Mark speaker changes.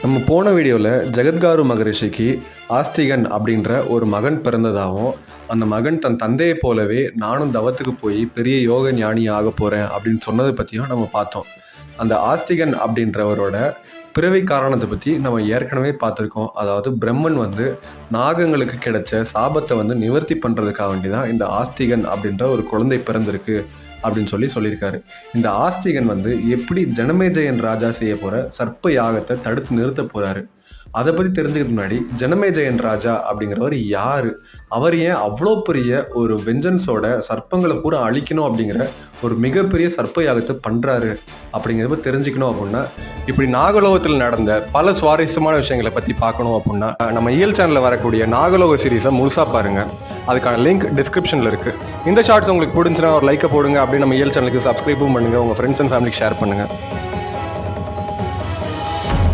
Speaker 1: நம்ம போன வீடியோவில் ஜெகத்காரு மகரிஷிக்கு ஆஸ்திகன் அப்படின்ற ஒரு மகன் பிறந்ததாகவும், அந்த மகன் தன் தந்தையை போலவே நானும் தவத்துக்கு போய் பெரிய யோக ஞானி ஆக போகிறேன் அப்படின்னு சொன்னதை பற்றியும் நம்ம பார்த்தோம். அந்த ஆஸ்திகன் அப்படின்றவரோட பிறவி காரணத்தை பற்றி நம்ம ஏற்கனவே பார்த்துருக்கோம். அதாவது பிரம்மன் நாகங்களுக்கு கிடைச்ச சாபத்தை நிவர்த்தி பண்ணுறதுக்காக வேண்டி தான் இந்த ஆஸ்திகன் அப்படின்ற ஒரு குழந்தை பிறந்திருக்கு அப்படின்னு சொல்லியிருக்காரு. இந்த ஆஸ்திகன் எப்படி ஜனமேஜயன் ராஜா செய்ய போற சர்ப்ப யாகத்தை தடுத்து நிறுத்த போறாரு, அதை பத்தி தெரிஞ்சுக்கிறதுக்கு முன்னாடி ஜனமேஜயன் ராஜா அப்படிங்கிறவர் யாரு, அவர் ஏன் அவ்வளோ பெரிய ஒரு வெஞ்சன்ஸோட சர்ப்பங்களை பூரா அழிக்கணும் அப்படிங்கிற ஒரு மிகப்பெரிய சர்ப்ப யாகத்தை பண்றாரு அப்படிங்கிறத தெரிஞ்சுக்கணும் அப்படின்னா, இப்படி நாகலோகத்தில் நடந்த பல சுவாரஸ்யமான விஷயங்களை பத்தி பார்க்கணும் அப்படின்னா நம்ம இயல் சேனல்ல வரக்கூடிய நாகலோக சீரீஸை முழுசா பாருங்க. அதுக்கான லிங்க் டிஸ்கிரிப்ஷன்ல இருக்கு. இந்த ஷார்ட்ஸ் உங்களுக்கு பிடிச்சுன்னா ஒரு லைக்கை போடுங்க. அப்படியே நம்ம இயல் சேனலுக்கு சப்ஸ்கிரைபும் பண்ணுங்க, உங்க ஃப்ரெண்ட்ஸ் அண்ட் ஃபேமிலிக்கு ஷேர் பண்ணுங்க.